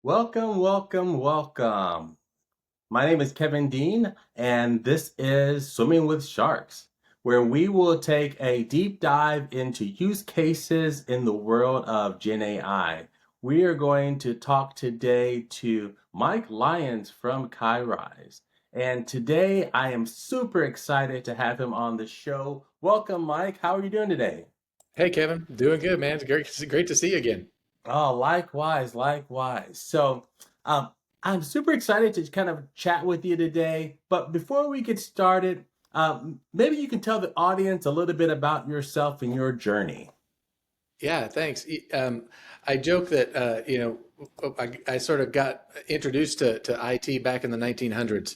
Welcome, welcome, welcome. My name is Kevin Dean, and this is Swimming with Sharks, where we will take a deep dive into use cases in the world of Gen AI. We are going to talk today to Mike Lyons from kirise. And today I am super excited to have him on the show. Welcome, Mike. How are you doing today? Hey Kevin, doing good, man. It's great to see you again. Oh, likewise, likewise. Um, I'm super excited to kind of chat with you today. But before we get started, maybe you can tell the audience a little bit about yourself and your journey. Yeah, thanks. I joke that I sort of got introduced to IT back in the 1900s.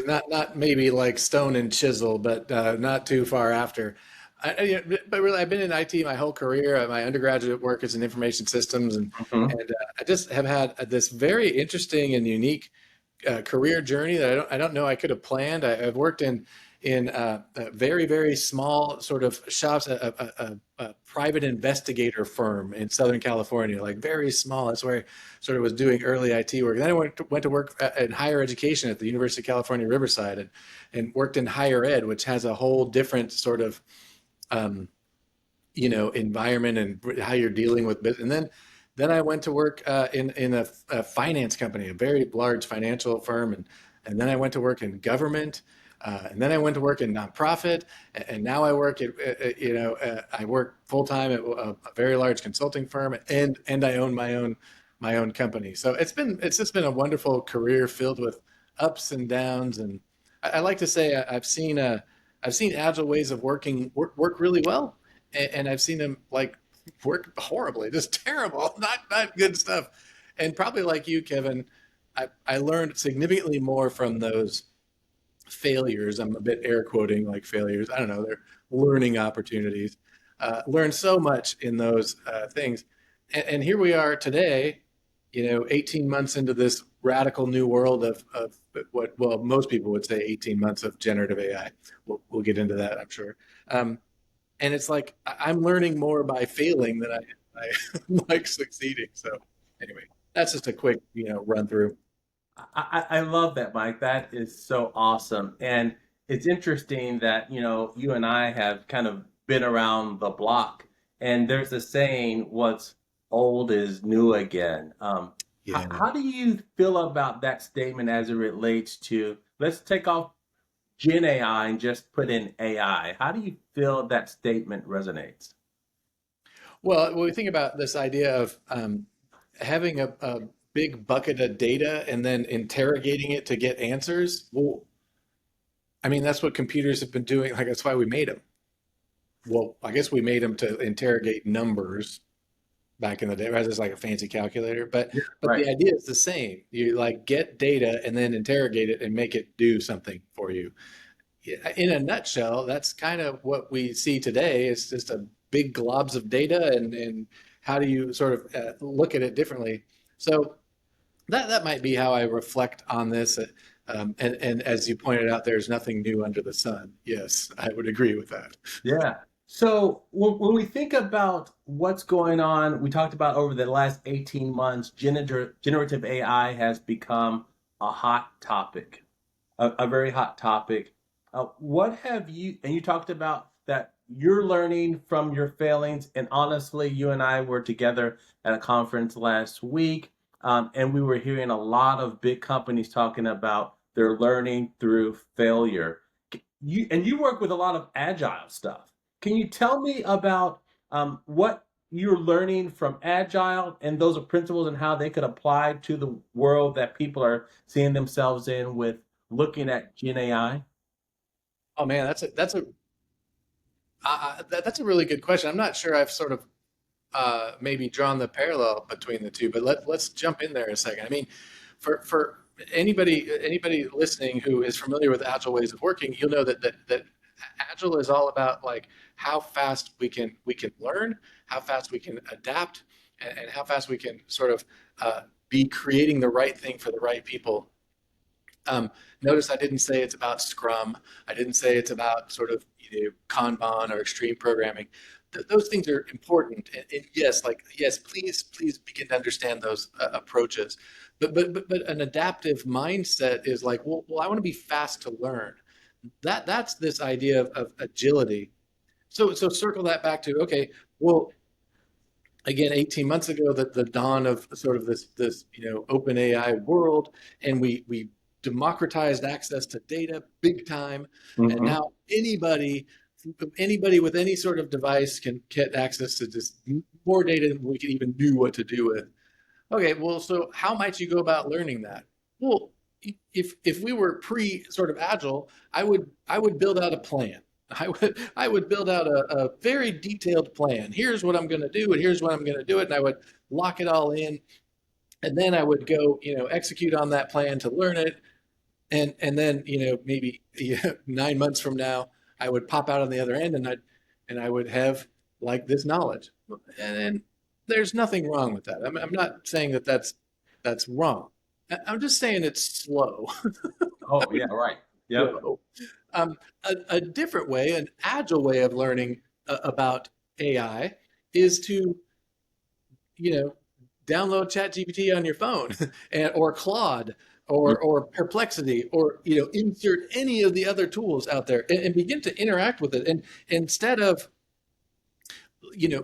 Not maybe like stone and chisel, but not too far after. But really, I've been in IT my whole career. My undergraduate work is in information systems, and Mhm. and I just have had this very interesting and unique career journey that I don't know I could have planned. I've worked in very very small sort of shops, a private investigator firm in Southern California, like very small. That's where I sort of was doing early IT work. Then I went to work in higher education at the University of California, Riverside, and worked in higher ed, which has a whole different sort of um, environment and how you're dealing with business. And then I went to work in a finance company, a very large financial firm, and then I went to work in government, and then I went to work in nonprofit, and now I work at I work full time at a very large consulting firm, and I own my own company. So it's just been a wonderful career filled with ups and downs, and I like to say I've seen agile ways of working work really well, and I've seen them like work horribly, just terrible, not good stuff. And probably like you, Kevin, I learned significantly more from those failures. I'm a bit air quoting like failures. I don't know, they're learning opportunities. Learned so much in those things, and here we are today. 18 months into this radical new world of what, well, most people would say 18 months of generative AI. We'll get into that, I'm sure. And it's like I'm learning more by failing than I like succeeding. So anyway, that's just a quick run through. I love that, Mike. That is so awesome. And it's interesting that, you and I have kind of been around the block. And there's a saying, what's old is new again. Yeah. How do you feel about that statement as it relates to, let's take off Gen AI and just put in AI? How do you feel that statement resonates? Well, when we think about this idea of having a big bucket of data and then interrogating it to get answers, well, I mean, that's what computers have been doing. Like, that's why we made them. Well, I guess we made them to interrogate numbers back in the day, rather than like a fancy calculator. But Yeah, but right. the idea is the same. You like get data and then interrogate it and make it do something for you. Yeah, in a nutshell, that's kind of what we see today. It's just a big globs of data, and how do you sort of look at it differently? So that might be how I reflect on this. And as you pointed out, there's nothing new under the sun. Yes, I would agree with that. Yeah. So when we think about what's going on, we talked about over the last 18 months, generative AI has become a hot topic, a very hot topic. What have you, and you talked about that you're learning from your failings. And honestly, you and I were together at a conference last week, and we were hearing a lot of big companies talking about their learning through failure. You work with a lot of agile stuff. Can you tell me about what you're learning from agile and those are principles and how they could apply to the world that people are seeing themselves in with looking at Gen AI? Oh man, that's a really good question. I'm not sure I've sort of maybe drawn the parallel between the two, but let's jump in there a second. I mean, for anybody listening who is familiar with agile ways of working, you'll know that agile is all about like how fast we can learn, how fast we can adapt, and how fast we can sort of be creating the right thing for the right people. Notice I didn't say it's about Scrum. I didn't say it's about sort of Kanban or extreme programming, those things are important. And yes, like, yes, please begin to understand those approaches. But an adaptive mindset is like, well, I want to be fast to learn. That's this idea of agility. So circle that back to, okay, well, again, 18 months ago, the dawn of sort of this open AI world, and we democratized access to data big time, and Hmm. now anybody with any sort of device can get access to just more data than we can even do what to do with. Okay, well, so how might you go about learning that? Well, if we were pre sort of agile, I would build out a plan. I would build out a very detailed plan. Here's what I'm going to do, and here's when I'm going to do it, and I would lock it all in, and then I would go, execute on that plan to learn it, and then maybe 9 months from now, I would pop out on the other end, and I would have like this knowledge, and there's nothing wrong with that. I'm not saying that that's wrong. I'm just saying it's slow. Oh, yeah, right. Yep. Slow. A different way, an agile way of learning about AI is to, you know, download ChatGPT on your phone or Claude or Perplexity or, insert any of the other tools out there and begin to interact with it. And instead of,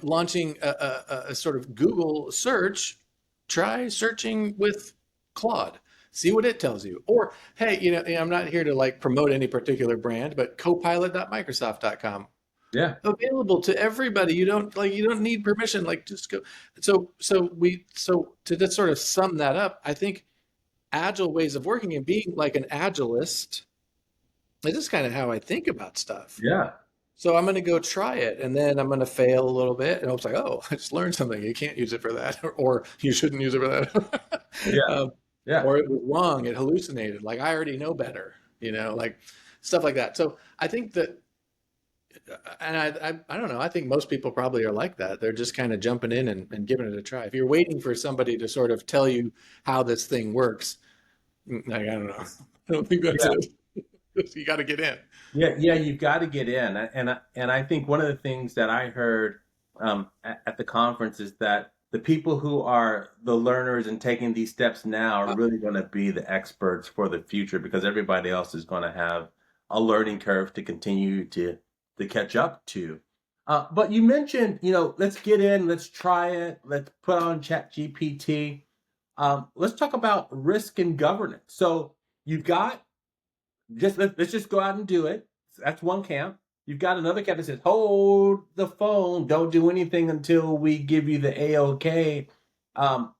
launching a sort of Google search, try searching with Claude. See what it tells you. Or, hey, I'm not here to like promote any particular brand, but copilot.microsoft.com Yeah. available to everybody. You don't need permission. Like just go. So to just sort of sum that up, I think agile ways of working and being like an agilist, this is kind of how I think about stuff. Yeah. So I'm going to go try it, and then I'm going to fail a little bit, and I was like, "Oh, I just learned something. You can't use it for that, or you shouldn't use it for that, Yeah. Yeah. or it was wrong. It hallucinated. Like I already know better, like stuff like that." So I think that, and I don't know. I think most people probably are like that. They're just kind of jumping in and giving it a try. If you're waiting for somebody to sort of tell you how this thing works, like, I don't know. I don't think that's Yeah. it. You got to get in. Yeah, yeah, you've got to get in, and I think one of the things that I heard at the conference is that the people who are the learners and taking these steps now are really going to be the experts for the future because everybody else is going to have a learning curve to continue to catch up to. But you mentioned, let's get in, let's try it, let's put on Chat GPT. Let's talk about risk and governance. So you've got let's just go out and do it. That's one camp. You've got another camp that says, hold the phone, don't do anything until we give you the A-OK. Um,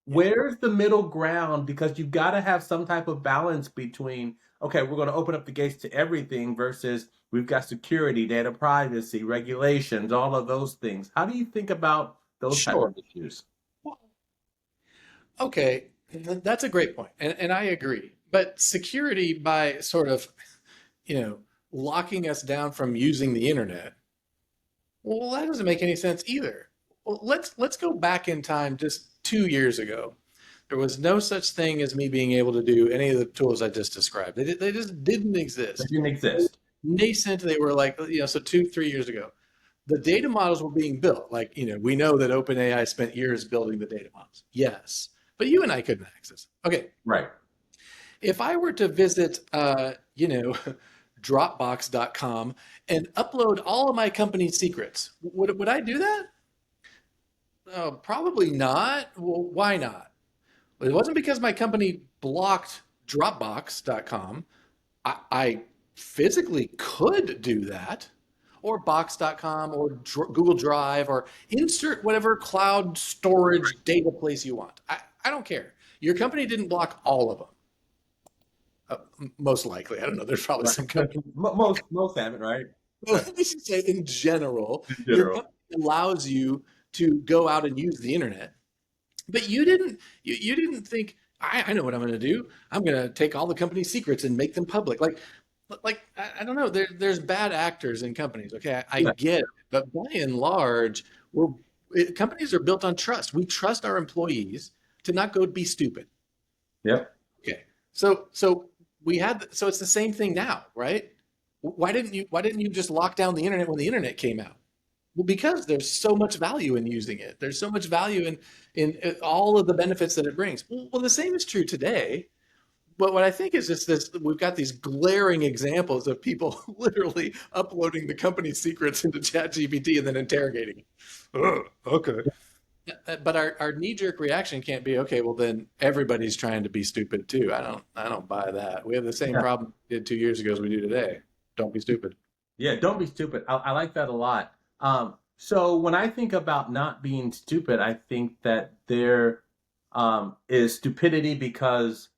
where's the middle ground? Because you've got to have some type of balance between, okay, we're going to open up the gates to everything versus we've got security, data privacy, regulations, all of those things. How do you think about those type Sure. of issues? Okay, that's a great point, and I agree. But security by sort of, locking us down from using the internet, well, that doesn't make any sense either. Well, let's go back in time just 2 years ago. There was no such thing as me being able to do any of the tools I just described. They just didn't That exist. didn't They were exist. nascent. They were like, so 2, 3 years ago. The data models were being built. Like, we know that OpenAI spent years building the data models. Yes. But you and I couldn't access it. Okay. Right. If I were to visit, Dropbox.com and upload all of my company's secrets, would I do that? Probably not. Well, why not? Well, it wasn't because my company blocked Dropbox.com. I physically could do that, or Box.com, or Google Drive, or insert whatever cloud storage data place you want. I don't care. Your company didn't block all of them. Most likely. I don't know. There's probably Right. some company. Most have it, right? Well, let me just say, in general, In your general. company allows you to go out and use the internet, but you didn't think, I know what I'm going to do. I'm going to take all the company's secrets and make them public. Like I don't know. There's bad actors in companies. Okay, I Yeah. get it, but by and large, companies are built on trust. We trust our employees to not go be stupid. Yep. Okay, so it's the same thing now, right? Why didn't you just lock down the internet when the internet came out? Well, because there's so much value in using it. There's so much value in all of the benefits that it brings. Well, the same is true today. But what I think is just this: we've got these glaring examples of people literally uploading the company's secrets into ChatGPT and then interrogating it. Oh, okay. But our knee-jerk reaction can't be, okay, well then everybody's trying to be stupid too. I don't buy that. We have the same Yeah. problem we did 2 years ago as we do today. Don't be stupid. Yeah, don't be stupid. I like that a lot. So when I think about not being stupid, I think that there is stupidity because,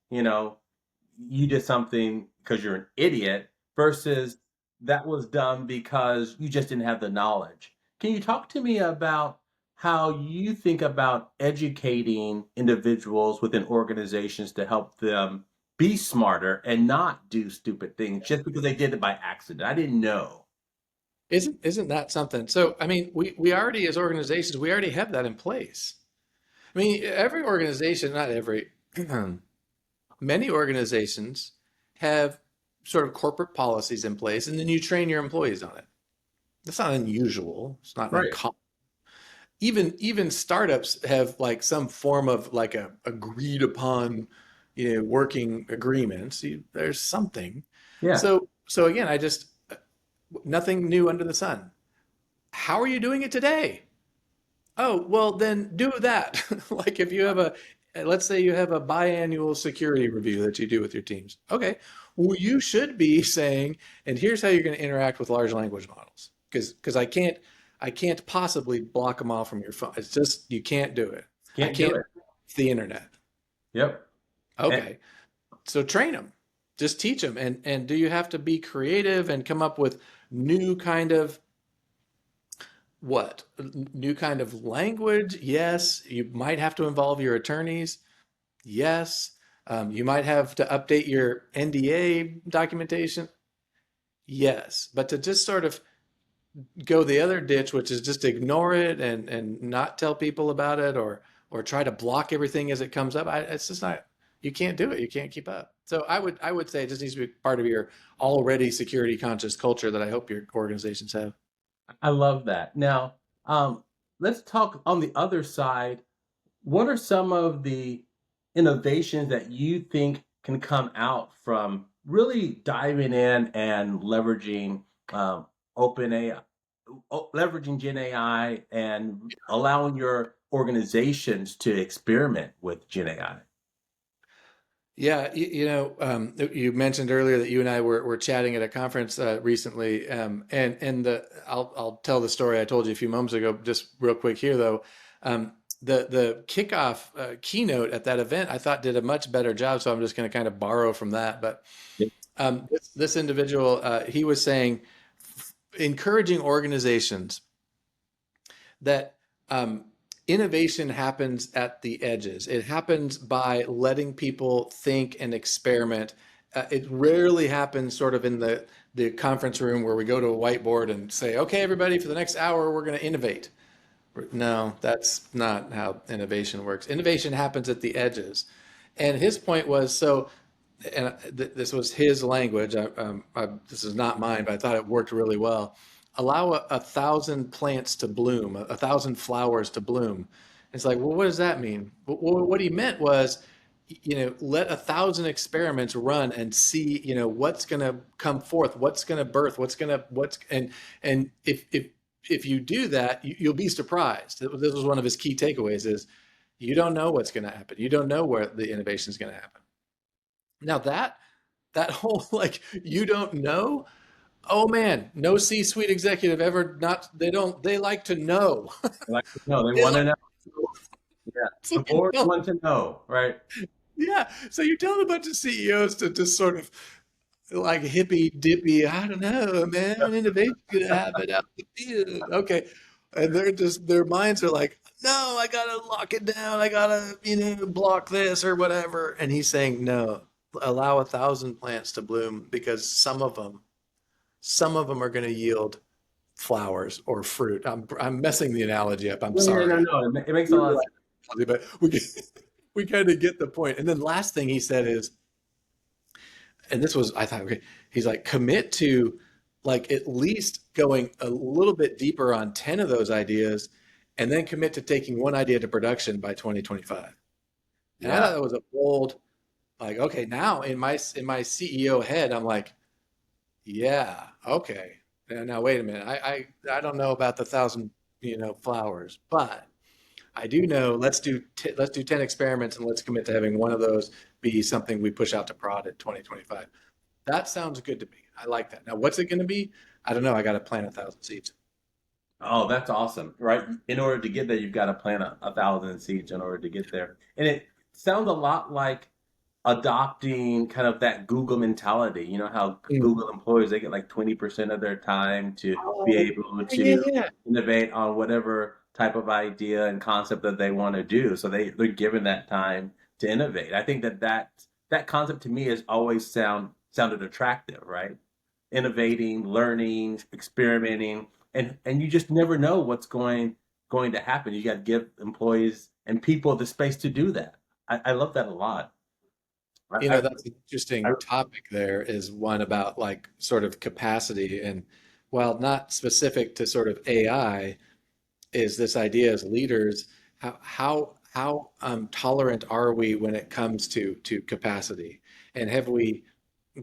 you did something because you're an idiot versus that was done because you just didn't have the knowledge. Can you talk to me about how you think about educating individuals within organizations to help them be smarter and not do stupid things just because they did it by accident? I didn't know. Isn't that something? So, I mean, we already, as organizations, we already have that in place. I mean, every organization, not every, many organizations have sort of corporate policies in place, and then you train your employees on it. That's not unusual. It's not Right. uncommon. Even startups have like some form of like a agreed upon, working agreements. There's something. Yeah. So again, I just nothing new under the sun. How are you doing it today? Oh, well, then do that. Like if you have let's say you have a biannual security review that you do with your teams. Okay. Well, you should be saying, and here's how you're going to interact with large language models. Because I can't possibly block them all from your phone. It's just, you can't do it. I Can't do can't it. the internet. Yep. And Okay. So train them. Just teach them. And do you have to be creative and come up with new kind of what? New kind of language? Yes. You might have to involve your attorneys. Yes. You might have to update your NDA documentation. Yes. But to just sort of go the other ditch, which is just ignore it and not tell people about it or try to block everything as it comes up, it's just not, you can't do it. You can't keep up. So I would say it just needs to be part of your already security conscious culture that I hope your organizations have. I love that. Now, let's talk on the other side. What are some of the innovations that you think can come out from really diving in and leveraging open AI, leveraging Gen AI and allowing your organizations to experiment with Gen AI? Yeah, you mentioned earlier that you and I were chatting at a conference recently, and I'll tell the story I told you a few moments ago, just real quick here though. The kickoff keynote at that event I thought did a much better job, so I'm just going to kind of borrow from that. But this individual, he was saying, encouraging organizations that innovation happens at the edges. It happens by letting people think and experiment. It rarely happens sort of in the conference room where we go to a whiteboard and say, okay, everybody, for the next hour, we're going to innovate. No, that's not how innovation works. Innovation happens at the edges. And his point was, so, and this was his language. This is not mine, but I thought it worked really well. Allow 1,000 plants to bloom, 1,000 flowers to bloom. It's like, well, what does that mean? Well, what he meant was, let 1,000 experiments run and see, what's going to come forth, what's going to birth, and if you do that, you'll be surprised. This was one of his key takeaways: is you don't know what's going to happen. You don't know where the innovation is going to happen. Now that whole like you don't know, oh man, no C-suite executive ever not they like to know. Like, no, they They want to like know. to know. Yeah. So The board want to know, right? yeah, so you're telling a bunch of CEOs to just sort of like hippy dippy, I don't know, man, innovation gonna happen out the field. Okay. And they're just their minds are like, no, I gotta lock it down. I gotta, block this or whatever. And he's saying, no, allow 1,000 plants to bloom because some of them are going to yield flowers or fruit. I'm messing the analogy up. I'm No, no, no, sorry. no. It makes a lot of sense. But we kind of get the point. And then last thing he said is, and this was, I thought, okay, he's like, commit to like at least going a little bit deeper on 10 of those ideas and then commit to taking one idea to production by 2025. And I thought Yeah. that was a bold, like, okay, now in my CEO head, I'm like, yeah, okay. Now wait a minute. I don't know about the thousand, flowers, but I do know let's do 10 experiments and let's commit to having one of those be something we push out to prod in 2025. That sounds good to me. I like that. Now, what's it going to be? I don't know. I got to plant 1,000 seeds. Oh, that's awesome, right? In order to get there, you've got to plant a thousand seeds in order to get there. And it sounds a lot like adopting kind of that Google mentality. You know how Mm. Google employees, they get like 20% of their time to be Oh, able yeah, to yeah. innovate on whatever type of idea and concept that they want to do. So they're given that time to innovate. I think that concept to me has always sounded attractive, right? Innovating, learning, experimenting, and you just never know what's going to happen. You got to give employees and people the space to do that. I love that a lot. I, That's an I interesting topic there is one about like sort of capacity. And while not specific to sort of AI, is this idea as leaders, how tolerant are we when it comes to capacity? And have we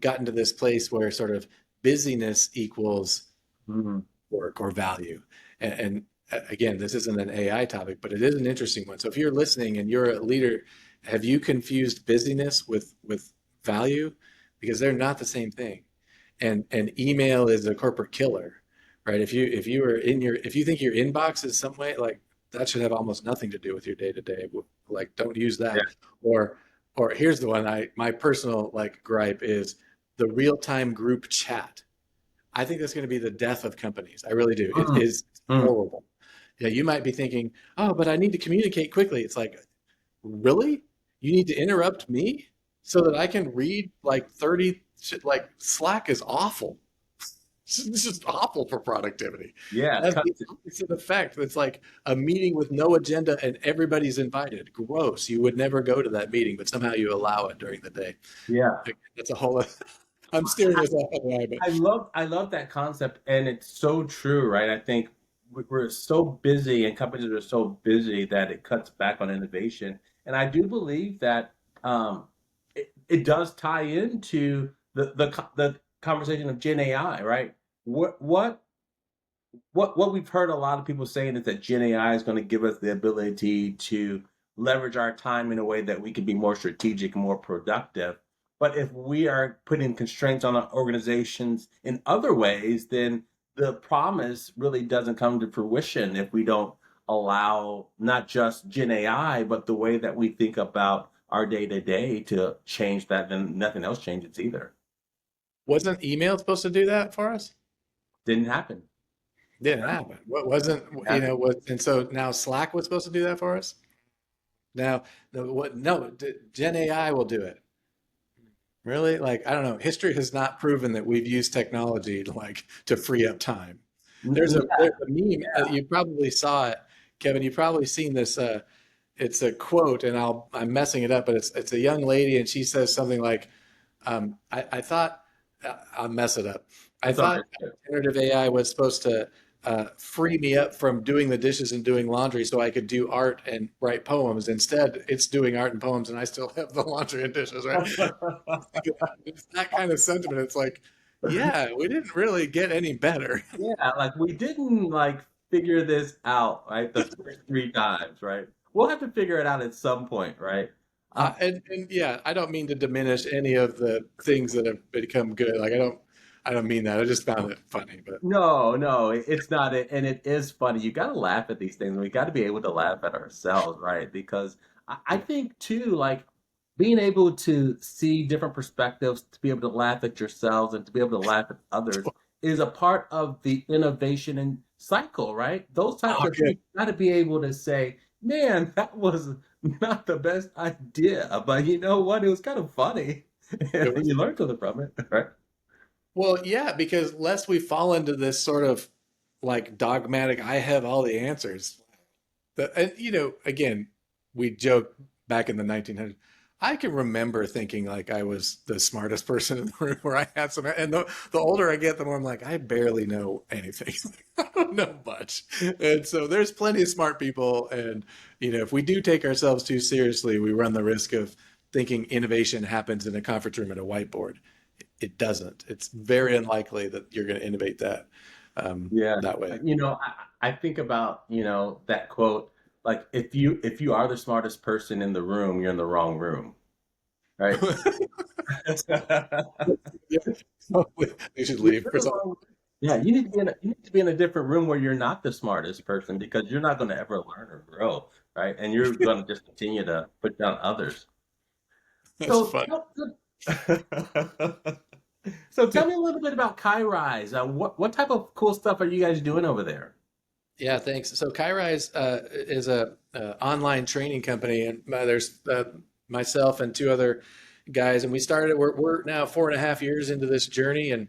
gotten to this place where sort of busyness equals Mhm. work or value? And again, this isn't an AI topic, but it is an interesting one. So if you're listening and you're a leader, have you confused busyness with value? Because they're not the same thing. And email is a corporate killer, right? If you think your inbox is some way like that should have almost nothing to do with your day to day. Like don't use Yeah. that. Or or here's the one my personal like gripe is the real time group chat. I think that's going to be the death of companies. I really do. It Mm, is mm. horrible. Yeah, you might be thinking, oh, but I need to communicate quickly. It's like, really? You need to interrupt me so that I can read like 30, like Slack is awful. It's just awful for productivity. Yeah, It it has the cuts it. opposite effect. It's like a meeting with no agenda and everybody's invited. Gross. You would never go to that meeting, but somehow you allow it during the day. Yeah. That's a whole, I'm steering us off the way, but I love that concept, and it's so true, right? I think we're so busy, and companies are so busy that it cuts back on innovation. And I do believe that it does tie into the conversation of Gen AI, right? What we've heard a lot of people saying is that Gen AI is going to give us the ability to leverage our time in a way that we can be more strategic and more productive. But if we are putting constraints on our organizations in other ways, then the promise really doesn't come to fruition if we don't allow not just Gen AI, but the way that we think about our day to day to change that, then nothing else changes either. wasn't email supposed to do that for us? Didn't happen. Didn't happen. What wasn't, Didn't happen. and so now Slack was supposed to do that for us? Now, no, Gen AI will do it. Really? Like, I don't know. History has not proven that we've used technology like to free up time. Yeah. There's a meme, you probably saw it, Kevin. You've probably seen this. It's a quote, and I'm messing it up, but it's a young lady, and she says something like, I thought I'll mess it up. I It's all thought good. generative AI was supposed to free me up from doing the dishes and doing laundry so I could do art and write poems. Instead, it's doing art and poems, and I still have the laundry and dishes, right? It's that kind of sentiment. It's like, yeah, we didn't really get any better. Yeah, like we didn't like figure this out, right? The first three times, right? We'll have to figure it out at some point, right? Uh, And yeah, I don't mean to diminish any of the things that have become good. Like I don't mean that. I just found it funny, but no, no, it's not it, and it is funny. You got to laugh at these things. We got to be able to laugh at ourselves, right? Because I think too, like being able to see different perspectives, to be able to laugh at yourselves and to be able to laugh at others is a part of the innovation and cycle, right? Those types oh, of things, good. you got to be able to say, man, that was not the best idea, but you know what? It was kind of funny. It And was you learn something from it, right? well, yeah, because lest we fall into this sort of like dogmatic, I have all the answers. And again, we joke back in the 1900s. I can remember thinking like I was the smartest person in the room where I had some, and the older I get, the more I'm like, I barely know anything. I don't know much. And so there's plenty of smart people. And, if we do take ourselves too seriously, we run the risk of thinking innovation happens in a conference room at a whiteboard. It doesn't. It's very unlikely that you're going to innovate Yeah. that way. I think about, that quote, like if you are the smartest person in the room, you're in the wrong room, right? Yeah, we should You're leave in for the some. wrong. Yeah, you need to be in a different room where you're not the smartest person because you're not going to ever learn or grow, right? And you're going to just continue to put down others. That's So, fun. so tell me a little bit about kirise. What type of cool stuff are you guys doing over there? Yeah, thanks. So kirise is a online training company, and there's myself and two other guys, and we started. We're now 4.5 years into this journey, and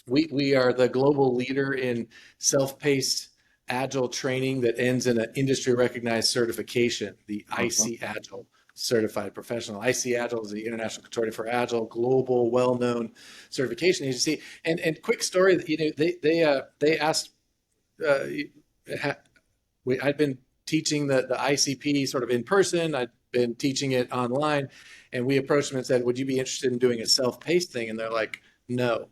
we are the global leader in self-paced agile training that ends in an industry recognized certification, the Mhm. IC Agile Certified Professional. IC Agile is the International Consortium for Agile, global, well-known certification agency. And quick story, they asked. Uh, I'd been teaching the ICP sort of in person. I'd been teaching it online, and we approached them and said, "Would you be interested in doing a self-paced thing?" And they're like, "No."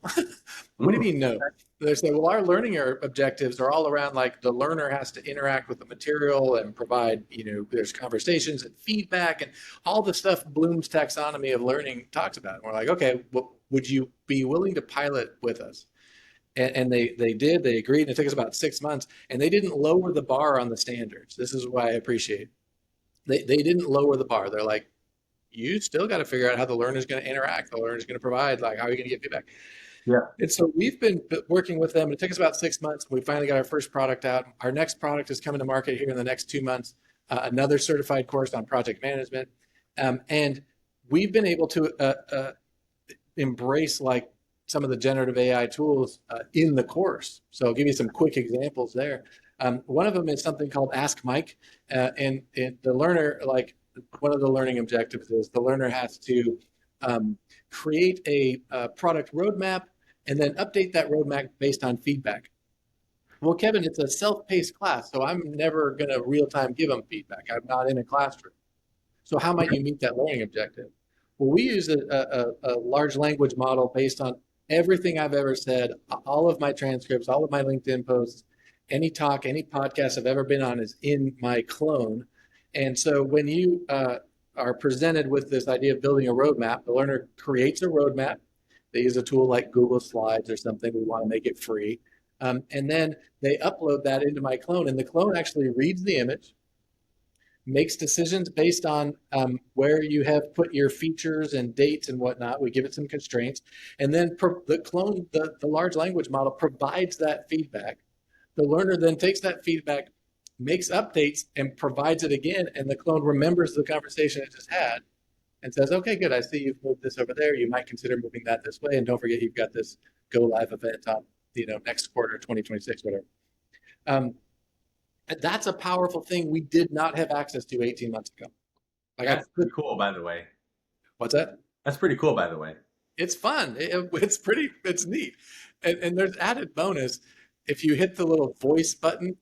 What do you Mm. mean no? They said, "Well, our learning objectives are all around like the learner has to interact with the material and provide, there's conversations and feedback and all the stuff Bloom's taxonomy of learning talks about." And we're like, "Okay, well, would you be willing to pilot with us?" And they agreed, and it took us about 6 months, and they didn't lower the bar on the standards. This is why I appreciate they didn't lower the bar. They're like, you still got to figure out how the learner is going to interact, the learner is going to provide, like, how are you going to get feedback? Yeah. And so we've been working with them. It took us about 6 months. We finally got our first product out. Our next product is coming to market here in the next 2 months. Another certified course on project management, and we've been able to embrace like some of the generative AI tools in the course. So I'll give you some quick examples there. One of them is something called Ask Mike, and the learner, like one of the learning objectives is the learner has to create a product roadmap and then update that roadmap based on feedback. Well, Kevin, it's a self-paced class, so I'm never going to real time give them feedback. I'm not in a classroom. So how might you meet that learning objective? Well, we use a large language model based on everything I've ever said, all of my transcripts, all of my LinkedIn posts, any talk, any podcast I've ever been on is in my clone. And so when you are presented with this idea of building a roadmap, the learner creates a roadmap. They use a tool like Google Slides or something. We want to make it free. And then they upload that into my clone, and the clone actually reads the image, makes decisions based on where you have put your features and dates and whatnot. We give it some constraints, and then the large language model provides that feedback. The learner then takes that feedback, makes updates, and provides it again, and the clone remembers the conversation it just had and says, "Okay, good. I see you've moved this over there. You might consider moving that this way, and don't forget you've got this go live event on next quarter, 2026, whatever." Um, that's a powerful thing we did not have access to 18 months ago. Like I That's pretty cool, by the way. What's that? That's pretty cool, by the way. It's fun. It's neat. And there's added bonus. If you hit the little voice button,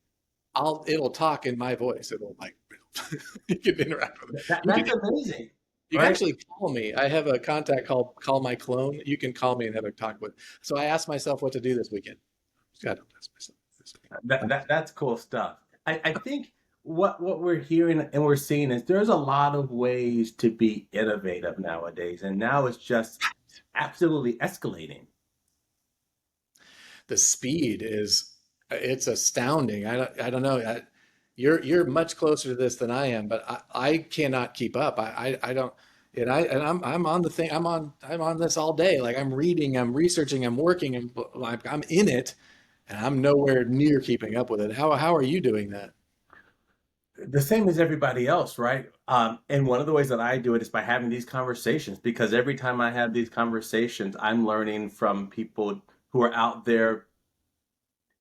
it'll talk in my voice. It'll like, you can interact with it. That's amazing, You can right? actually call me. I have a contact called Call My Clone. You can call me and have a talk with. So I asked myself what to do this weekend. God, don't ask myself this That's cool stuff. I think what we're hearing and we're seeing is there's a lot of ways to be innovative nowadays, and now it's just absolutely escalating. The speed is it's astounding. I don't know. You're much closer to this than I am, but I cannot keep up. I don't. I'm on the thing. I'm on this all day. Like I'm reading, I'm researching, I'm working, and like I'm in it, and I'm nowhere near keeping up with it. How are you doing that? The same as everybody else, right? And one of the ways that I do it is by having these conversations because every time I have these conversations, I'm learning from people who are out there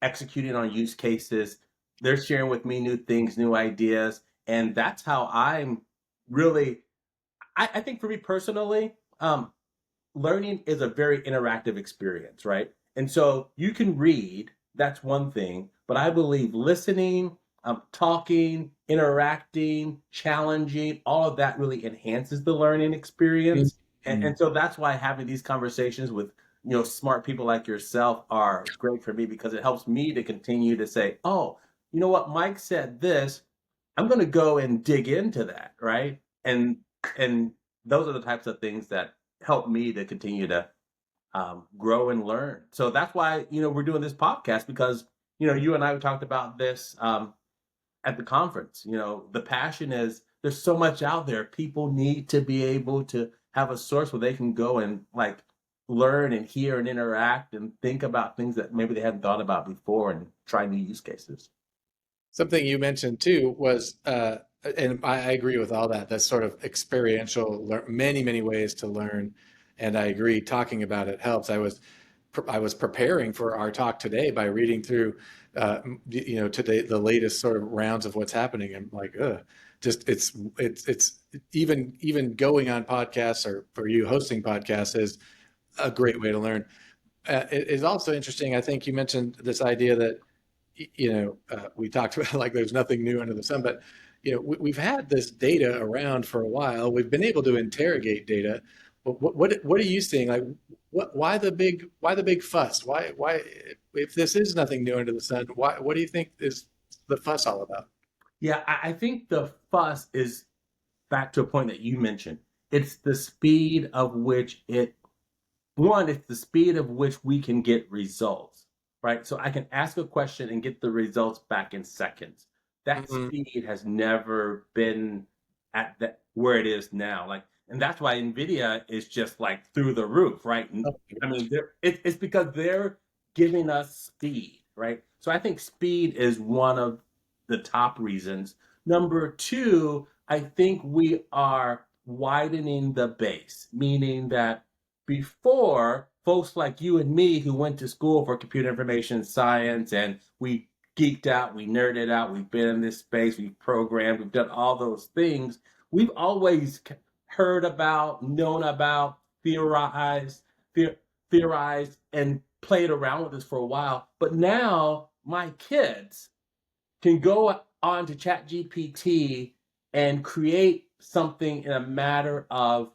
executing on use cases. They're sharing with me new things, new ideas, and that's how I'm really. I think for me personally, learning is a very interactive experience, right? And so you can read, that's one thing, but I believe listening, talking, interacting, challenging, all of that really enhances the learning experience. And Mhm. so that's why having these conversations with smart people like yourself are great for me because it helps me to continue to say, oh, you know what, Mike said this. I'm going to go and dig into that, right? And those are the types of things that help me to continue to grow and learn. So that's why we're doing this podcast because you and I talked about this at the conference. The passion is there's so much out there. People need to be able to have a source where they can go and like learn and hear and interact and think about things that maybe they hadn't thought about before and try new use cases. Something you mentioned too was, and I agree with all that. That's sort of experiential, many, many ways to learn. And I agree, talking about it helps. I was preparing for our talk today by reading through, today the latest sort of rounds of what's happening. I'm like, just it's even going on podcasts or for you hosting podcasts is a great way to learn. It is also interesting. I think you mentioned this idea that we talked about like there's nothing new under the sun, but we've had this data around for a while. We've been able to interrogate data. But what are you seeing? Like, why the big fuss? Why if this is nothing new under the sun? What do you think is the fuss all about? Yeah, I think the fuss is back to a point that you mentioned. It's the speed of which it's the speed of which we can get results, right? So I can ask a question and get the results back in seconds. That Mhm. speed has never been at that where it is now. Like, and that's why NVIDIA is just like through the roof, right? Oh, I mean, it's because they're giving us speed, right? So I think speed is one of the top reasons. Number two, I think we are widening the base, meaning that before folks like you and me who went to school for computer information science and we geeked out, we nerded out, we've been in this space, we've programmed, we've done all those things. We've always heard about, known about, theorized, theorized, and played around with this for a while. But now my kids can go on to ChatGPT and create something in a matter of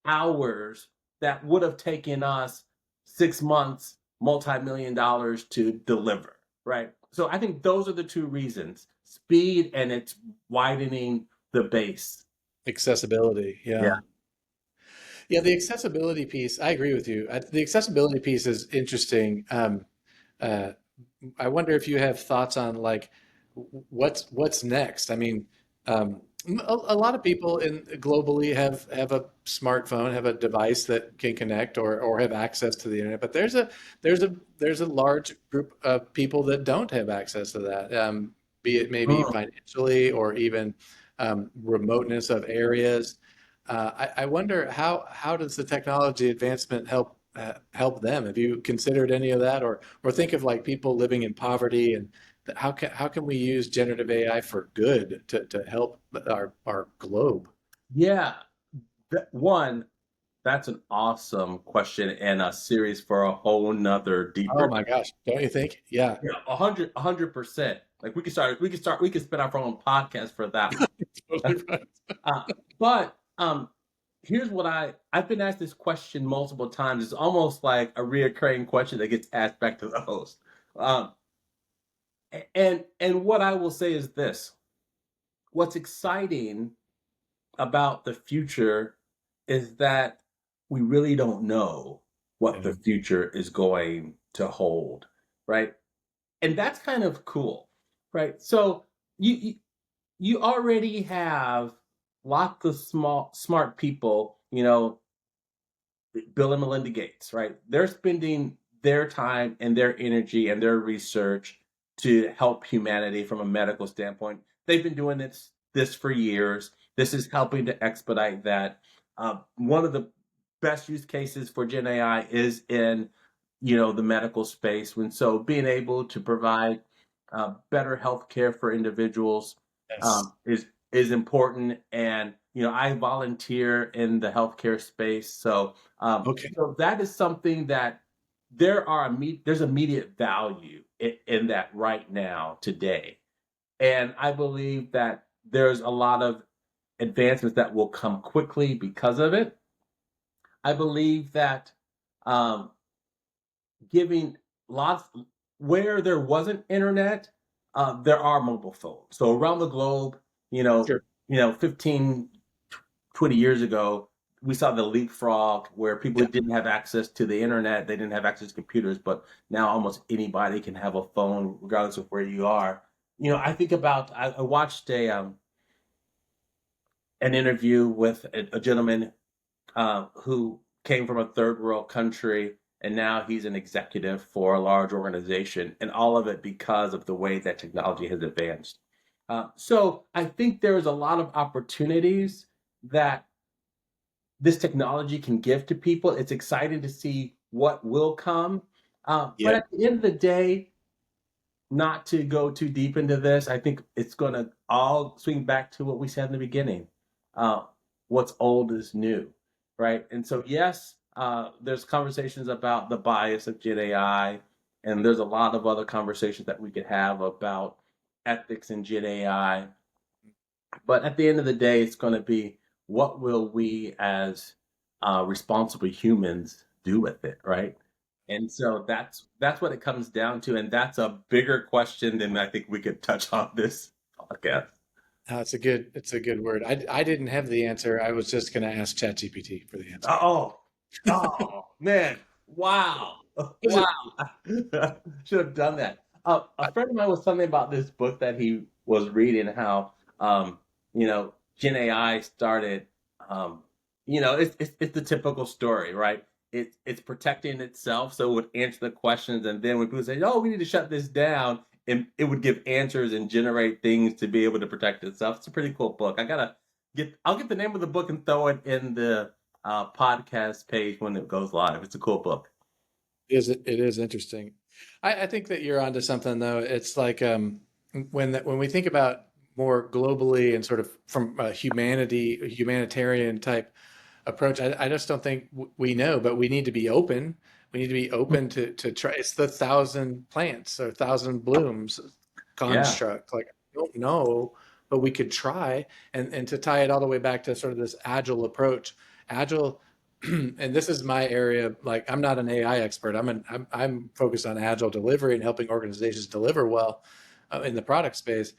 hours that would have taken us 6 months, multi-million dollars to deliver, right? So I think those are the two reasons: speed and it's widening the base. accessibility. Yeah. Yeah. Yeah, the accessibility piece, I agree with you. The accessibility piece is interesting. Uh, I wonder if you have thoughts on like what's next. I mean, a lot of people in globally have a smartphone, have a device that can connect or have access to the internet. But there's a large group of people that don't have access to that, be it maybe Mm. financially or even remoteness of areas. I wonder how does the technology advancement help them? Have you considered any of that, or think of like people living in poverty and how can we use generative AI for good to help our globe? Yeah. One, that's an awesome question and a series for a whole nother Oh deeper. my gosh, don't you think? Yeah, Yeah, 100%. Like we could spin our own podcast for that one. totally right. Uh, but here's what I've been asked this question multiple times. It's almost like a reoccurring question that gets asked back to the host. Um, and what I will say is this: what's exciting about the future is that we really don't know what Yeah. the future is going to hold, right? And that's kind of cool, right? So you you already have lots of smart people, Bill and Melinda Gates, right? They're spending their time and their energy and their research to help humanity from a medical standpoint. They've been doing this for years. This is helping to expedite that. One of the best use cases for Gen AI is in, the medical space. When so being able to provide better health care for individuals Yes. is is important. And I volunteer in the healthcare space, Okay. so that is something that there's immediate value in that right now today. And I believe that there's a lot of advancements that will come quickly because of it. I believe that um, giving lots where there wasn't internet, there are mobile phones. So around the globe, you know, Sure. 15, 20 years ago, we saw the leapfrog where people Yeah. didn't have access to the internet, they didn't have access to computers, but now almost anybody can have a phone regardless of where you are. I think about I watched a an interview with a gentleman who came from a third world country, and now he's an executive for a large organization, and all of it because of the way that technology has advanced. So I think there's a lot of opportunities that this technology can give to people. It's exciting to see what will come. But Yeah. at the end of the day, not to go too deep into this, I think it's going to all swing back to what we said in the beginning. Uh, what's old is new, right? And so, yes, there's conversations about the bias of Gen AI, and there's a lot of other conversations that we could have about ethics in Gen AI. But at the end of the day, it's going to be what will we as responsible humans do with it, right? And so that's what it comes down to, and that's a bigger question than I think we could touch on this podcast. No, it's a good word. I didn't have the answer. I was just going to ask ChatGPT for the answer. Oh, oh man, wow, Is wow! it? Should have done that. A friend of mine was telling me about this book that he was reading. How Gen AI started. Um, it's the typical story, right? It's protecting itself, so it would answer the questions, and then when people say, "Oh, we need to shut this down," and it would give answers and generate things to be able to protect itself. It's a pretty cool book. I'll get the name of the book and throw it in the podcast page when it goes live. It's a cool book. It is interesting. I think that you're onto something though. It's like when we think about more globally and sort of from a humanitarian type approach, I just don't think we know, but we need to be open. We need to be open to try. It's the thousand plants or thousand blooms Yeah. construct. Like I don't know, but we could try. And to tie it all the way back to sort of this agile approach, agile. And this is my area. Like I'm not an AI expert. I'm focused on agile delivery and helping organizations deliver well in the product space.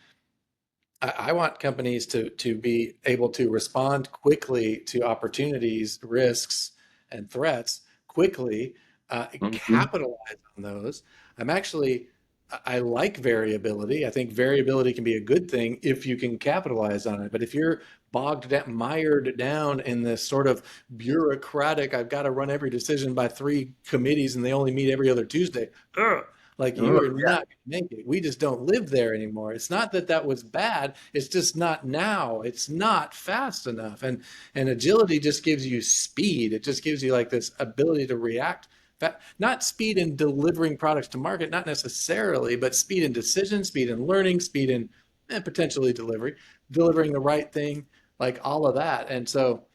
I want companies to be able to respond quickly to opportunities, risks, and threats quickly, Hmm. capitalize on those. I'm actually I like variability. I think variability can be a good thing if you can capitalize on it. But if you're bogged down, mired down in this sort of bureaucratic, I've got to run every decision by three committees and they only meet every other Tuesday. Ugh, like you are Yeah. not going to make it. We just don't live there anymore. It's not that that was bad. It's just not now. It's not fast enough. And agility just gives you speed. It just gives you like this ability to react. Not speed in delivering products to market, not necessarily, but speed in decision, speed in learning, speed in potentially delivering the right thing, like all of that. And so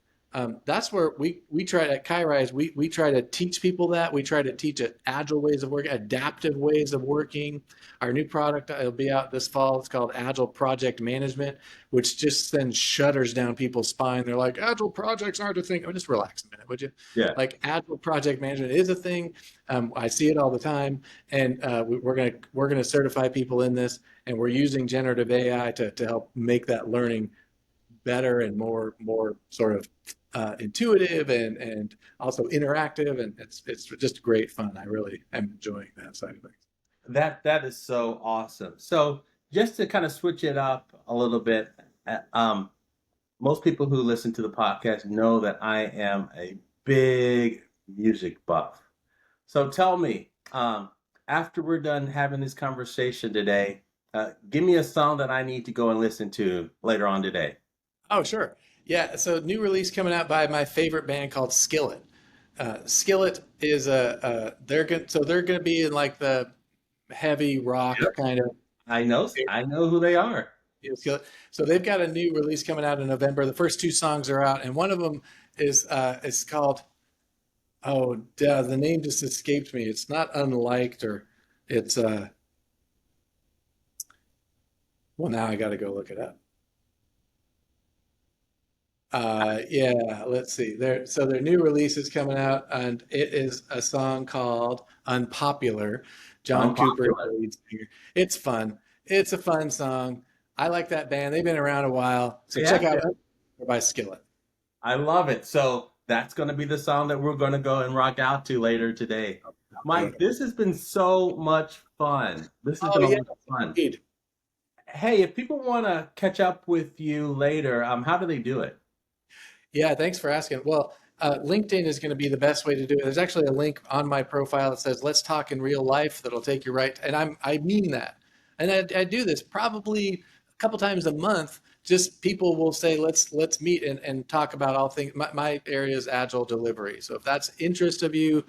that's where we try at kirise, we try to teach people that. We try to teach it agile ways of working, adaptive ways of working. Our new product will be out this fall. It's called Agile Project Management, which just then shudders down people's spine. They're like, agile projects aren't a thing. Oh, just relax a minute, would you? Yeah. Like agile project management is a thing. I see it all the time, and we're gonna certify people in this, and we're using generative AI to help make that learning better and more sort of intuitive and also interactive, and it's just great fun. I really am enjoying that side of things. That is so awesome. So just to kind of switch it up a little bit, most people who listen to the podcast know that I am a big music buff. So tell me, after we're done having this conversation today, give me a song that I need to go and listen to later on today. Oh, sure. Yeah. So new release coming out by my favorite band called Skillet. Skillet is they're gonna be in like the heavy rock Yep. kind of. I know who they are. You'll kill it. So they've got a new release coming out in November. The first two songs are out, and one of them is called, oh, duh, the name just escaped me. It's not unliked, or it's well, now I got to go look it up. Yeah, let's see. Their new release is coming out, and it is a song called "Unpopular." John Cooper is the Unpopular. lead singer. It's fun. It's a fun song. I like that band. They've been around a while, so check Yeah, out by Skillet. I love it. So that's going to be the song that we're going to go and rock out to later today. Mike, this has been so much fun. This has Oh been a yeah, lot of fun. indeed. Hey, if people want to catch up with you later, how do they do it? Yeah, thanks for asking. Well, LinkedIn is going to be the best way to do it. There's actually a link on my profile that says "Let's talk in real life" that'll take you right. And I mean that. And I do this probably a couple times a month. Just people will say, "Let's meet and talk about all things." My area is Agile delivery. So if that's interest of you,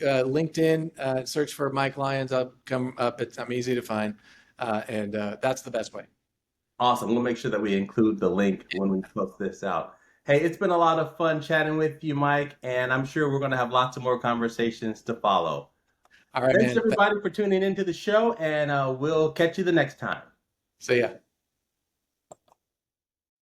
LinkedIn, search for Mike Lyons. I'll come up. I'm easy to find, and that's the best way. Awesome. We'll make sure that we include the link when we post this out. Hey, it's been a lot of fun chatting with you, Mike, and I'm sure we're going to have lots of more conversations to follow. All right, Thanks, man. everybody, for tuning into the show, and we'll catch you the next time. See ya.